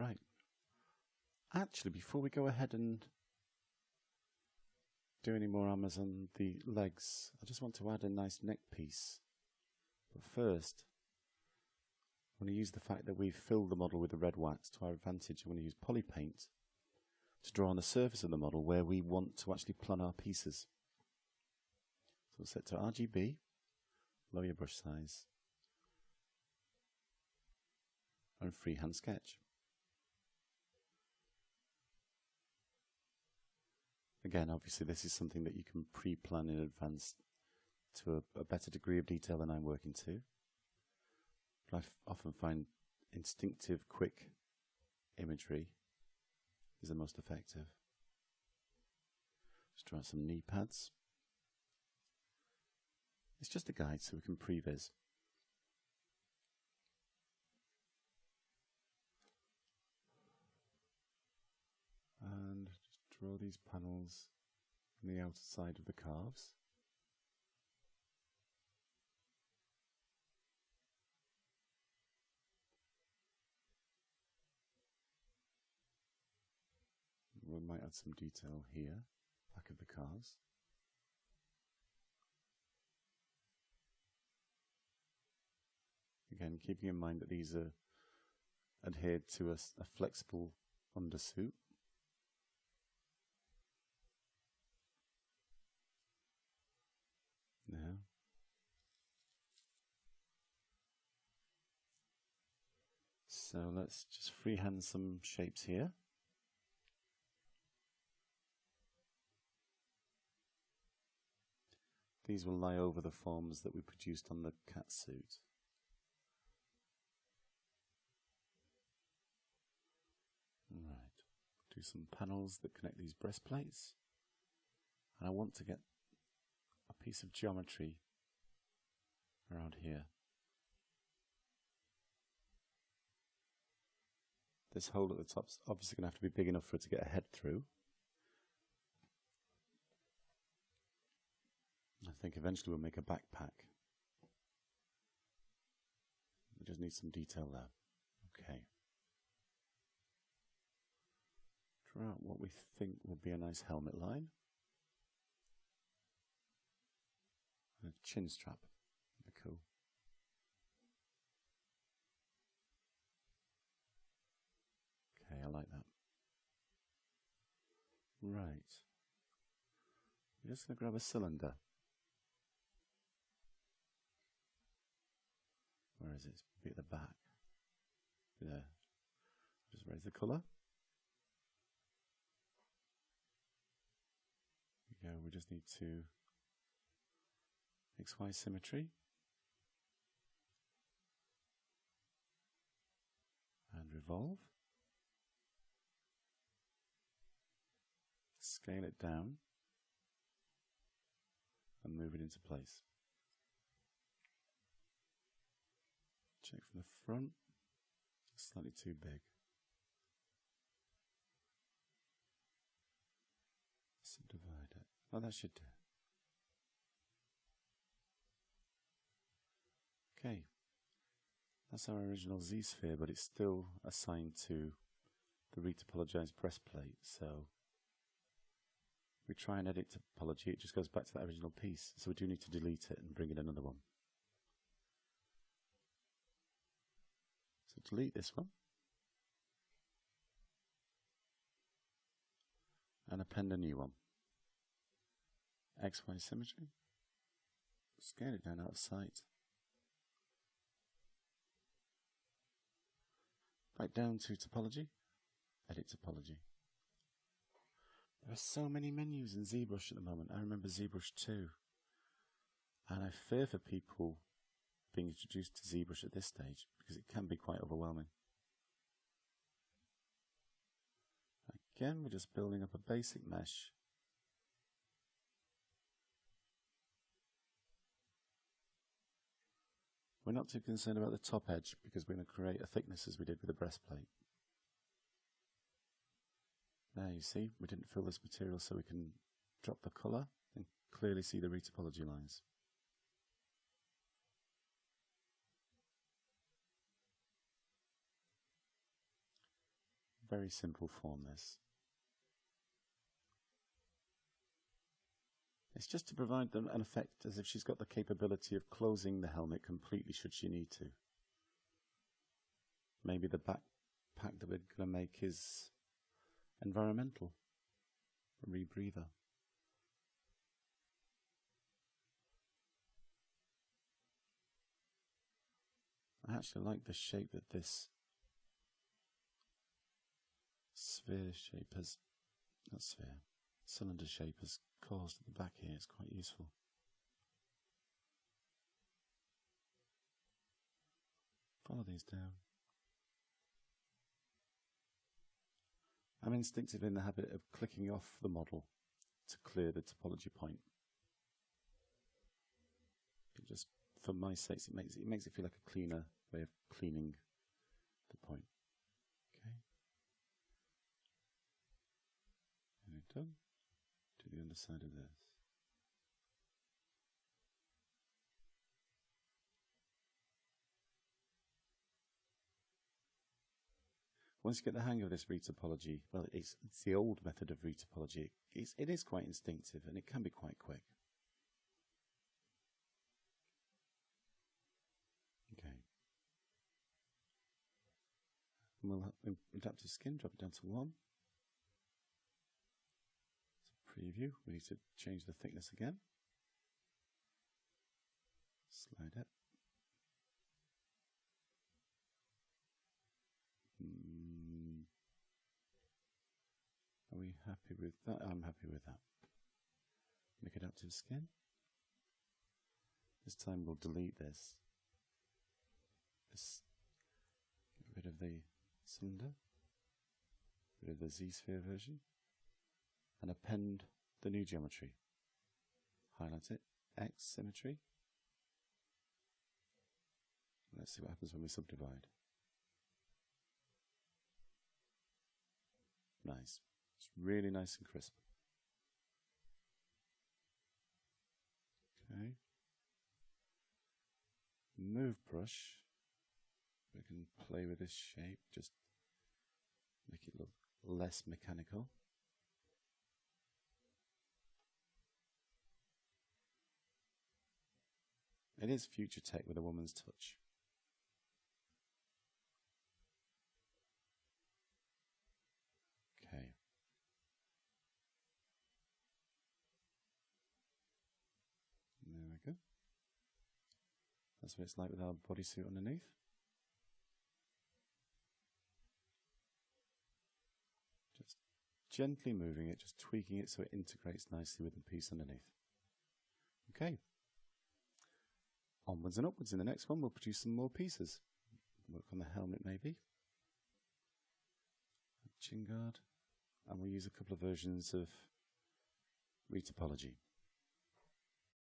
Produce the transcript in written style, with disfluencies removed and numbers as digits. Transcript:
Right. Actually, before we go ahead and do any more armors on the legs, I just want to add a nice neck piece. But first, I want to use the fact that we've filled the model with the red wax to our advantage. I want to use poly paint to draw on the surface of the model where we want to actually plan our pieces. So we'll set to RGB, lower your brush size, and freehand sketch. Again, obviously this is something that you can pre-plan in advance to a better degree of detail than I'm working to. But I often find instinctive, quick imagery is the most effective. Let's draw some knee pads. It's just a guide so we can previs. And just draw these panels on the outer side of the calves. We might add some detail here, back of the calves. Again, keeping in mind that these are adhered to a flexible undersuit. Now, so let's just freehand some shapes here. These will lie over the forms that we produced on the cat suit. Right, do some panels that connect these breastplates. And I want to get a piece of geometry around here. This hole at the top is obviously going to have to be big enough for it to get a head through. I think eventually we'll make a backpack. We just need some detail there. Okay. Draw out what we think will be a nice helmet line. And a chin strap. That'd be cool. Okay, I like that. Right. We're just going to grab a cylinder. Where is it? It's maybe at the back. There. Just raise the colour. There we go. We just need to XY symmetry. And revolve. Scale it down. And move it into place. Check from the front, slightly too big. Subdivide it. Oh, that should do. Okay, that's our original Z-sphere, but it's still assigned to the retopologized breastplate, so we try and edit topology, it just goes back to that original piece, so we do need to delete it and bring in another one. So delete this one and append a new one. XY symmetry. Scale it down out of sight. Right down to topology. Edit topology. There are so many menus in ZBrush at the moment. I remember ZBrush 2. And I fear for people being introduced to ZBrush at this stage because it can be quite overwhelming. Again, we're just building up a basic mesh. We're not too concerned about the top edge because we're going to create a thickness as we did with the breastplate. Now you see, we didn't fill this material so we can drop the colour and clearly see the retopology lines. very simple form, this. It's just to provide them an effect as if she's got the capability of closing the helmet completely should she need to. Maybe the backpack that we're going to make is environmental, a rebreather. I actually like the shape that this sphere shape has, not sphere, cylinder shape has caused at the back here. It's quite useful. Follow these down. I'm instinctively in the habit of clicking off the model to clear the topology point. It just, for my sakes, it makes it feel like a cleaner way of cleaning the point. Okay. And we're done. To the underside of this. Once you get the hang of this retopology, well, it's the old method of retopology. It is quite instinctive and it can be quite quick. Okay. And we'll have adaptive skin, drop it down to 1. So preview, we need to change the thickness again. Slide it. Are we happy with that? I'm happy with that. Make adaptive skin. This time we'll delete this. Get rid of the cylinder, rid of the Z-sphere version, and append the new geometry. Highlight it, X symmetry. Let's see what happens when we subdivide. Nice. It's really nice and crisp. Okay. Move brush. We can play with this shape, just make it look less mechanical. It is future tech with a woman's touch. Okay. There we go. That's what it's like with our bodysuit underneath. Just gently moving it, just tweaking it so it integrates nicely with the piece underneath. Okay. Onwards and upwards. In the next one, we'll produce some more pieces. Work on the helmet, maybe. Chin guard. And we'll use a couple of versions of retopology.